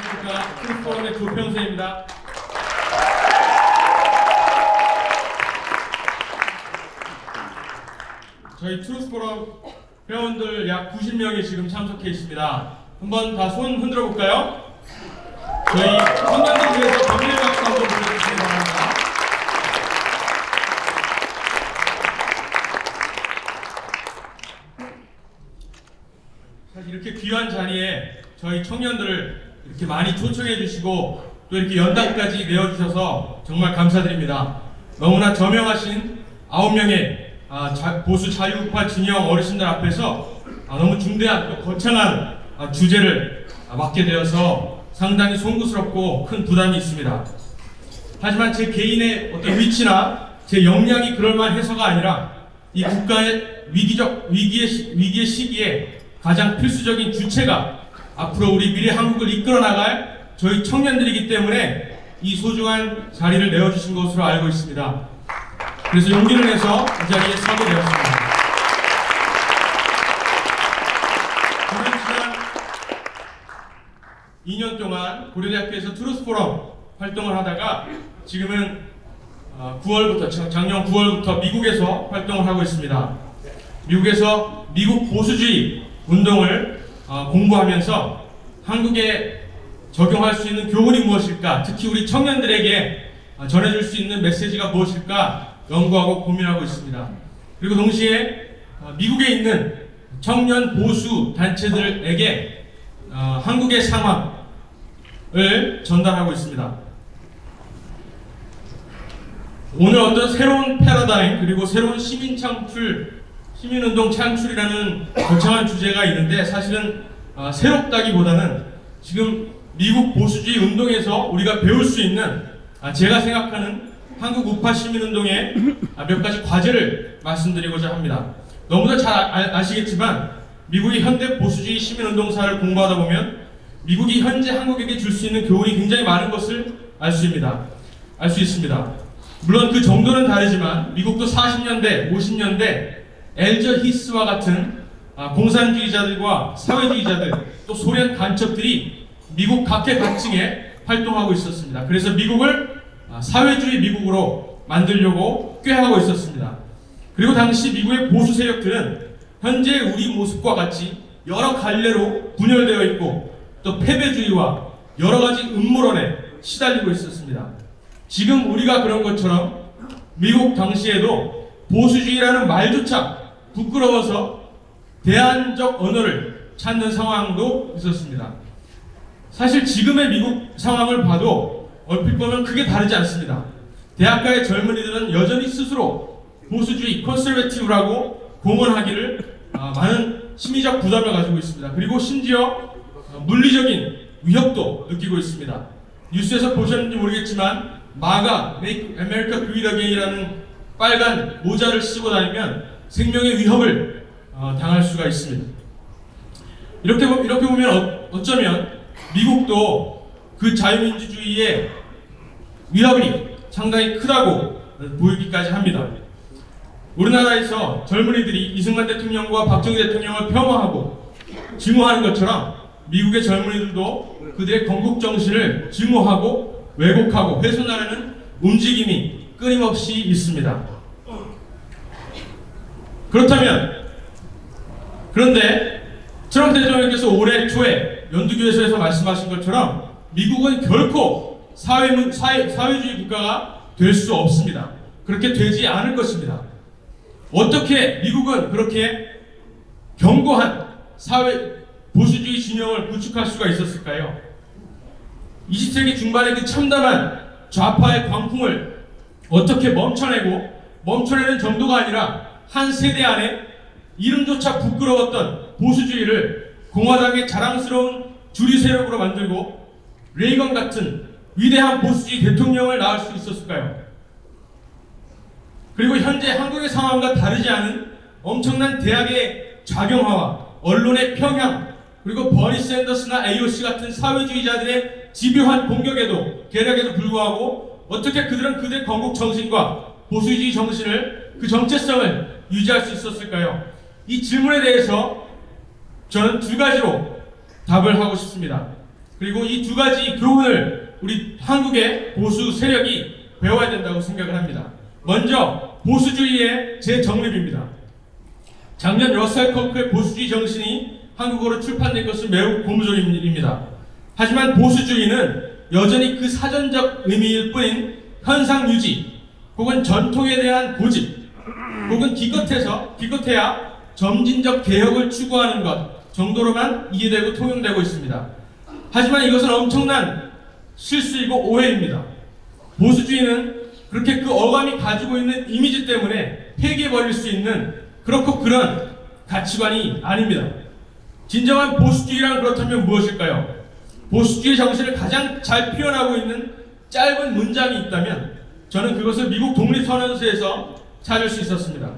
안녕하십니까. 트루스포럼의 조평수입니다. 저희 트루스포럼 회원들 약 90명이 지금 참석해 있습니다. 한번 다 손 흔들어 볼까요? 저희 청년들 위해서 격려의 박수 한번 보내주시기 바랍니다. 사실 이렇게 귀한 자리에 저희 청년들을 이렇게 많이 초청해 주시고 또 이렇게 연단까지 내어주셔서 정말 감사드립니다. 너무나 저명하신 9명의 보수 자유우파 진영 어르신들 앞에서 너무 중대한 또 거창한 주제를 맡게 되어서 상당히 송구스럽고 큰 부담이 있습니다. 하지만 제 개인의 어떤 위치나 제 역량이 그럴만해서가 아니라 이 국가의 위기의 시기에 가장 필수적인 주체가 앞으로 우리 미래 한국을 이끌어 나갈 저희 청년들이기 때문에 이 소중한 자리를 내어주신 것으로 알고 있습니다. 그래서 용기를 내서 이 자리에 서게 되었습니다. 저는 지난 2년 동안 고려대학교에서 트루스포럼 활동을 하다가 지금은 작년 9월부터 미국에서 활동을 하고 있습니다. 미국에서 미국 보수주의 운동을 공부하면서 한국에 적용할 수 있는 교훈이 무엇일까, 특히 우리 청년들에게 전해줄 수 있는 메시지가 무엇일까 연구하고 고민하고 있습니다. 그리고 동시에 미국에 있는 청년 보수 단체들에게 한국의 상황을 전달하고 있습니다. 오늘 어떤 새로운 패러다임 그리고 새로운 시민운동 창출이라는 거창한 주제가 있는데 사실은 새롭다기보다는 지금 미국 보수주의 운동에서 우리가 배울 수 있는 제가 생각하는 한국 우파 시민운동의 몇 가지 과제를 말씀드리고자 합니다. 너무나 잘 아시겠지만 미국의 현대 보수주의 시민운동사를 공부하다 보면 미국이 현재 한국에게 줄 수 있는 교훈이 굉장히 많은 것을 알 수 있습니다. 물론 그 정도는 다르지만 미국도 40년대, 50년대 엘저 히스와 같은 공산주의자들과 사회주의자들 또 소련 간첩들이 미국 각계각층에 활동하고 있었습니다. 그래서 미국을 사회주의 미국으로 만들려고 꾀하고 있었습니다. 그리고 당시 미국의 보수 세력들은 현재 우리 모습과 같이 여러 갈래로 분열되어 있고 또 패배주의와 여러 가지 음모론에 시달리고 있었습니다. 지금 우리가 그런 것처럼 미국 당시에도 보수주의라는 말조차 부끄러워서 대안적 언어를 찾는 상황도 있었습니다. 사실 지금의 미국 상황을 봐도 얼핏 보면 크게 다르지 않습니다. 대학가의 젊은이들은 여전히 스스로 보수주의, 컨servative라고 공언하기를 많은 심리적 부담을 가지고 있습니다. 그리고 심지어 물리적인 위협도 느끼고 있습니다. 뉴스에서 보셨는지 모르겠지만 마가 Make America Great Again이라는 빨간 모자를 쓰고 다니면 생명의 위협을 당할 수가 있습니다. 이렇게 보면 어쩌면 미국도 그 자유민주주의의 위협이 상당히 크다고 보이기까지 합니다. 우리나라에서 젊은이들이 이승만 대통령과 박정희 대통령을 폄하하고 증오하는 것처럼 미국의 젊은이들도 그들의 건국 정신을 증오하고 왜곡하고 훼손하려는 움직임이 끊임없이 있습니다. 그런데 트럼프 대통령께서 올해 초에 연두교회에서 말씀하신 것처럼 미국은 결코 사회주의 국가가 될 수 없습니다. 그렇게 되지 않을 것입니다. 어떻게 미국은 그렇게 견고한 보수주의 진영을 구축할 수가 있었을까요? 20세기 중반의 그 참담한 좌파의 광풍을 어떻게 멈춰내는 정도가 아니라 한 세대 안에 이름조차 부끄러웠던 보수주의를 공화당의 자랑스러운 주류 세력으로 만들고 레이건 같은 위대한 보수주의 대통령을 낳을 수 있었을까요? 그리고 현재 한국의 상황과 다르지 않은 엄청난 대학의 좌경화와 언론의 평양 그리고 버니 샌더스나 AOC 같은 사회주의자들의 집요한 공격에도 계략에도 불구하고 어떻게 그들은 그들의 건국 정신과 보수주의 정신을 그 정체성을 유지할 수 있었을까요? 이 질문에 대해서 저는 두 가지로 답을 하고 싶습니다. 그리고 이 두 가지 교훈을 우리 한국의 보수 세력이 배워야 된다고 생각을 합니다. 먼저 보수주의의 재정립입니다. 작년 러셀 커크의 보수주의 정신이 한국어로 출판된 것은 매우 고무적인 일입니다. 하지만 보수주의는 여전히 그 사전적 의미일 뿐인 현상 유지 혹은 전통에 대한 고집 혹은 기껏해야 점진적 개혁을 추구하는 것 정도로만 이해되고 통용되고 있습니다. 하지만 이것은 엄청난 실수이고 오해입니다. 보수주의는 그렇게 그 어감이 가지고 있는 이미지 때문에 폐기해버릴 수 있는 그런 가치관이 아닙니다. 진정한 보수주의란 그렇다면 무엇일까요? 보수주의 정신을 가장 잘 표현하고 있는 짧은 문장이 있다면 저는 그것을 미국 독립선언서에서 찾을 수 있었습니다.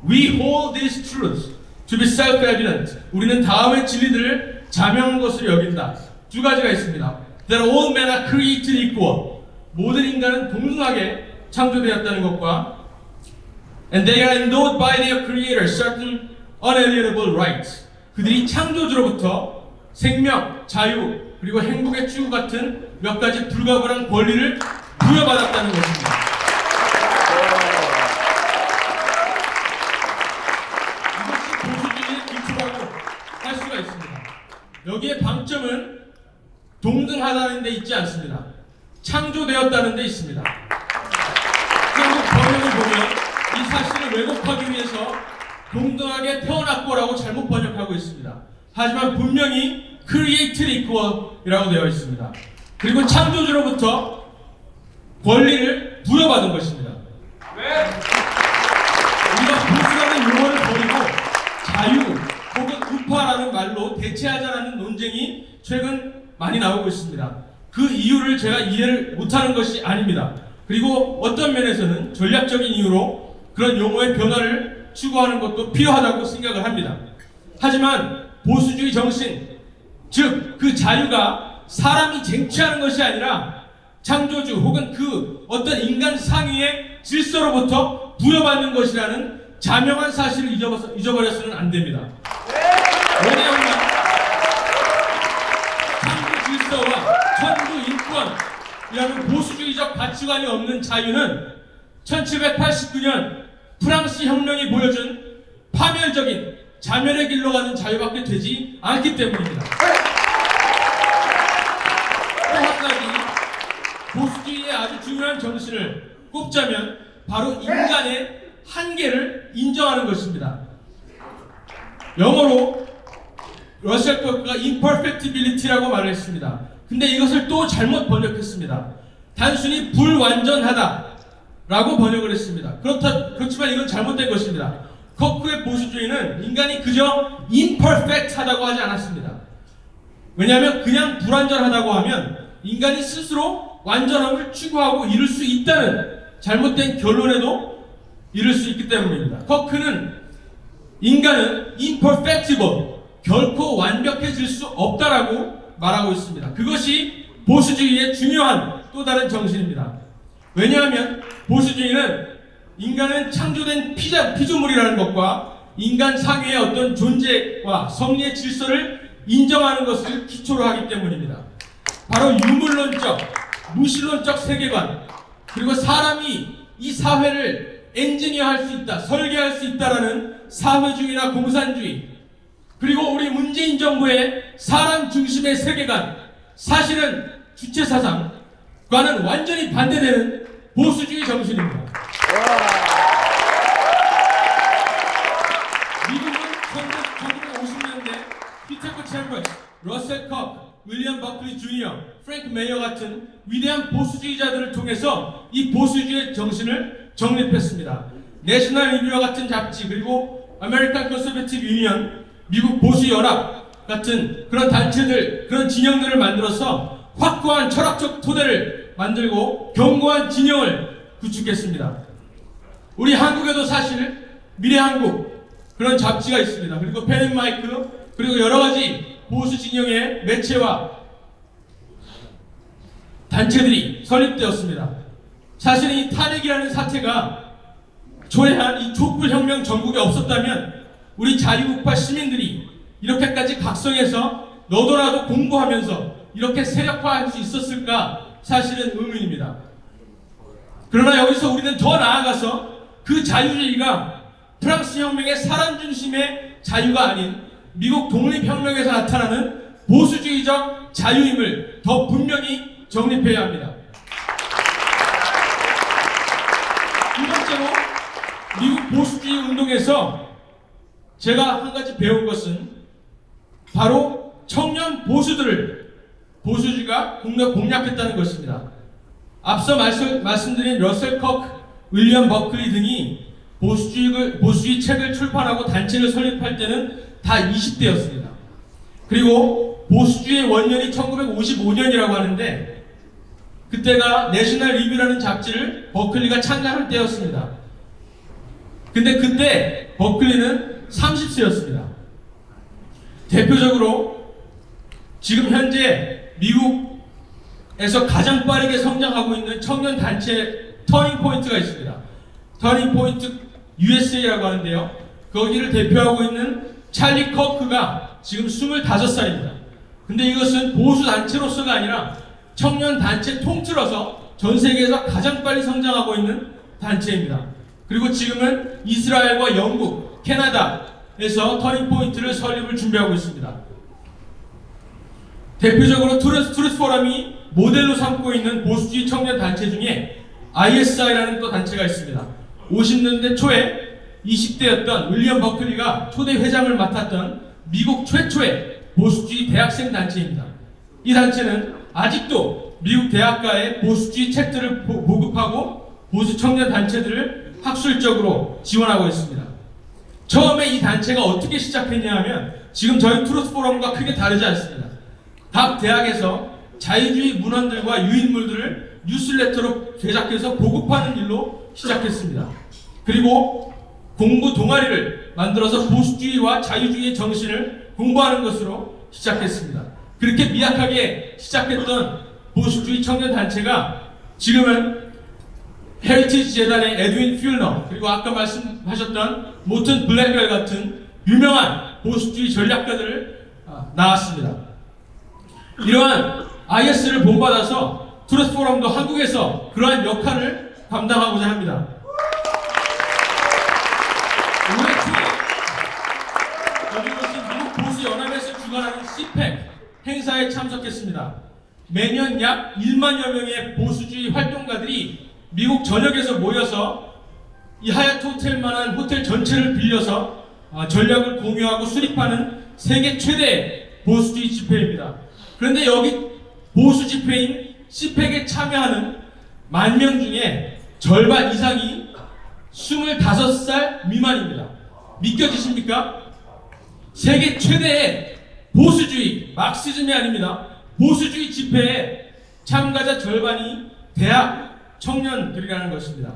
We hold these truths to be self-evident. 우리는 다음의 진리들을 자명한 것으로 여긴다. 두 가지가 있습니다. That all men are created equal. 모든 인간은 동등하게 창조되었다는 것과 And they are endowed by their creator certain unalienable rights. 그들이 창조주로부터 생명, 자유, 그리고 행복의 추구 같은 몇 가지 불가분한 권리를 부여받았다는 것입니다. 이것이 보수주의의 기초라고 할 수가 있습니다. 여기에 방점은 동등하다는 데 있지 않습니다. 창조되었다는 데 있습니다. 한국 번역을 보면 이 사실을 왜곡하기 위해서 동등하게 태어났고라고 잘못 번역하고 있습니다. 하지만 분명히 created equal이라고 되어 있습니다. 그리고 창조주로부터 권리를 부여받은 것입니다. 우리가 보수라는 용어를 버리고 자유 혹은 우파라는 말로 대체하자라는 논쟁이 최근 많이 나오고 있습니다. 그 이유를 제가 이해를 못하는 것이 아닙니다. 그리고 어떤 면에서는 전략적인 이유로 그런 용어의 변화를 추구하는 것도 필요하다고 생각을 합니다. 하지만 보수주의 정신, 즉 그 자유가 사람이 쟁취하는 것이 아니라 창조주 혹은 그 어떤 인간 상위의 질서로부터 부여받는 것이라는 자명한 사실을 잊어버려서는 안 됩니다. 왜냐하면 창조 질서와 천주 인권이라는 보수주의적 가치관이 없는 자유는 1789년 프랑스 혁명이 보여준 파멸적인 자멸의 길로 가는 자유밖에 되지 않기 때문입니다. 또 한 가지 보수주의의 아주 중요한 정신을 꼽자면 바로 인간의 한계를 인정하는 것입니다. 영어로 러셀 커크가 imperfectibility라고 말을 했습니다. 근데 이것을 또 잘못 번역했습니다. 단순히 불완전하다 라고 번역을 했습니다. 그렇지만 이건 잘못된 것입니다. 커크의 보수주의는 인간이 그저 imperfect 하다고 하지 않았습니다. 왜냐하면 그냥 불완전하다고 하면 인간이 스스로 완전함을 추구하고 이룰 수 있다는 잘못된 결론에도 이룰 수 있기 때문입니다. 커크는 인간은 imperfectible, 결코 완벽해질 수 없다라고 말하고 있습니다. 그것이 보수주의의 중요한 또 다른 정신입니다. 왜냐하면 보수주의는 인간은 창조된 피조물이라는 것과 인간 상위의 어떤 존재와 섭리의 질서를 인정하는 것을 기초로 하기 때문입니다. 바로 유물론적, 무신론적 세계관, 그리고 사람이 이 사회를 엔지니어할 수 있다, 설계할 수 있다라는 사회주의나 공산주의, 그리고 우리 문재인 정부의 사람 중심의 세계관, 사실은 주체사상과는 완전히 반대되는 보수주의 정신입니다. 미국은 1950년대 피터 챔버스, 러셀 커크, 윌리엄 버클리 주니어, 프랭크 메이어 같은 위대한 보수주의자들을 통해서 이 보수주의 정신을 정립했습니다. 내셔널 리뷰와 같은 잡지, 그리고 아메리칸 컨서베티브 유니언, 미국 보수연합 같은 그런 단체들, 그런 진영들을 만들어서 확고한 철학적 토대를 만들고 견고한 진영을 구축했습니다. 우리 한국에도 사실 미래한국 그런 잡지가 있습니다. 그리고 펜앤마이크, 그리고 여러가지 보수 진영의 매체와 단체들이 설립되었습니다. 사실 이 탄핵이라는 사태가 초래한 이 촛불혁명 전국에 없었다면 우리 자유우파 시민들이 이렇게까지 각성해서 너도나도 공부하면서 이렇게 세력화할 수 있었을까? 사실은 의문입니다. 그러나 여기서 우리는 더 나아가서 그 자유주의가 프랑스 혁명의 사람 중심의 자유가 아닌 미국 독립혁명에서 나타나는 보수주의적 자유임을 더 분명히 정립해야 합니다. 두 번째로 미국 보수주의 운동에서 제가 한 가지 배운 것은 바로 청년 보수들을 보수주의가 공략했다는 것입니다. 앞서 말씀드린 러셀 커크, 윌리엄 버클리 등이 보수주의 책을 출판하고 단체를 설립할 때는 다 20대였습니다. 그리고 보수주의의 원년이 1955년이라고 하는데 그때가 내셔널 리뷰라는 잡지를 버클리가 창간할 때였습니다. 근데 그때 버클리는 30세였습니다. 대표적으로 지금 현재 미국에서 가장 빠르게 성장하고 있는 청년 단체 터닝 포인트가 있습니다. 터닝 포인트 USA라고 하는데요. 거기를 대표하고 있는 찰리 커크가 지금 25살입니다. 근데 이것은 보수 단체로서가 아니라 청년 단체 통틀어서 전 세계에서 가장 빨리 성장하고 있는 단체입니다. 그리고 지금은 이스라엘과 영국, 캐나다에서 터닝 포인트를 설립을 준비하고 있습니다. 대표적으로 트루스 포럼이 모델로 삼고 있는 보수주의 청년 단체 중에 ISI라는 또 단체가 있습니다. 50년대 초에 20대였던 윌리엄 버클리가 초대 회장을 맡았던 미국 최초의 보수주의 대학생 단체입니다. 이 단체는 아직도 미국 대학가에 보수주의 책들을 보급하고 보수 청년 단체들을 학술적으로 지원하고 있습니다. 처음에 이 단체가 어떻게 시작했냐 하면 지금 저희 트루스 포럼과 크게 다르지 않습니다. 각 대학에서 자유주의 문헌들과 유인물들을 뉴스레터로 제작해서 보급하는 일로 시작했습니다. 그리고 공부 동아리를 만들어서 보수주의와 자유주의의 정신을 공부하는 것으로 시작했습니다. 그렇게 미약하게 시작했던 보수주의 청년 단체가 지금은 헤리티지 재단의 에드윈 퓨너 그리고 아까 말씀하셨던 모튼 블랙웰 같은 유명한 보수주의 전략가들을 낳았습니다. 이러한 IS를 본받아서 트루스 포럼도 한국에서 그러한 역할을 감당하고자 합니다. 올해 초에 여기 미국 보수연합에서 주관하는 CPEC 행사에 참석했습니다. 매년 약 1만여 명의 보수주의 활동가들이 미국 전역에서 모여서 이 하얏트 호텔만한 호텔 전체를 빌려서 전략을 공유하고 수립하는 세계 최대 보수주의 집회입니다. 그런데 여기 보수 집회인 CPEC에 참여하는 10,000명 중에 절반 이상이 25살 미만입니다. 믿겨지십니까? 세계 최대의 보수주의, 막시즘이 아닙니다. 보수주의 집회에 참가자 절반이 대학 청년들이라는 것입니다.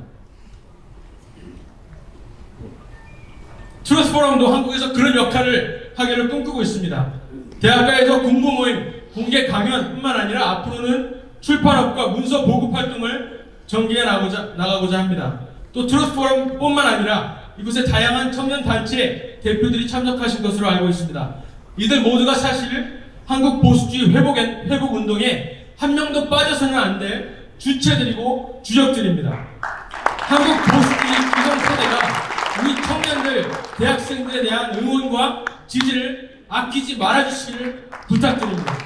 트루스 포럼도 한국에서 그런 역할을 하기를 꿈꾸고 있습니다. 대학가에서 공부 모임, 공개 강연뿐만 아니라 앞으로는 출판업과 문서 보급 활동을 전개해 나가고자 합니다. 또 트루스 포럼뿐만 아니라 이곳에 다양한 청년 단체 대표들이 참석하신 것으로 알고 있습니다. 이들 모두가 사실 한국 보수주의 회복 운동에 한 명도 빠져서는 안 될 주체들이고 주역들입니다. 한국 보수주의 기성세대가 우리 청년들, 대학생들에 대한 응원과 지지를 아끼지 말아주시기를 부탁드립니다.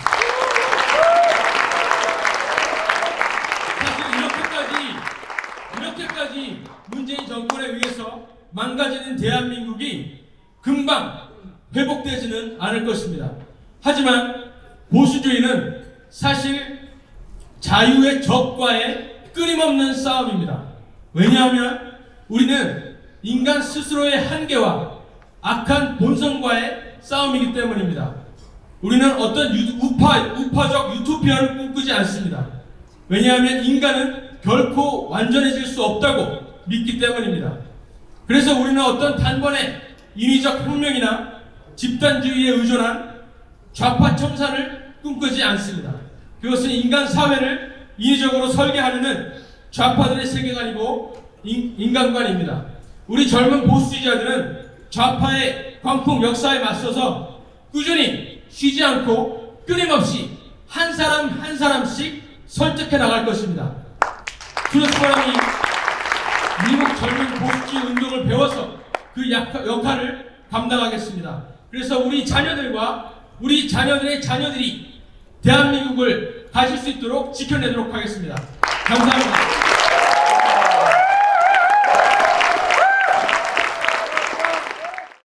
사실 이렇게까지 문재인 정권에 의해서 망가지는 대한민국이 금방 회복되지는 않을 것입니다. 하지만 보수주의는 사실 자유의 적과의 끊임없는 싸움입니다. 왜냐하면 우리는 인간 스스로의 한계와 악한 본성과의 싸움이기 때문입니다. 우리는 어떤 우파적 유토피아를 꿈꾸지 않습니다. 왜냐하면 인간은 결코 완전해질 수 없다고 믿기 때문입니다. 그래서 우리는 어떤 단번에 인위적 혁명이나 집단주의에 의존한 좌파 청산을 꿈꾸지 않습니다. 그것은 인간 사회를 인위적으로 설계하려는 좌파들의 세계관이고 인간관입니다. 우리 젊은 보수주의자들은 좌파의 광풍 역사에 맞서서 꾸준히 쉬지 않고 끊임없이 한 사람 한 사람씩 설득해 나갈 것입니다. 트루스포럼이 미국 젊은 보수주의 운동을 배워서 그 역할을 감당하겠습니다. 그래서 우리 자녀들과 우리 자녀들의 자녀들이 대한민국을 가질 수 있도록 지켜내도록 하겠습니다. 감사합니다.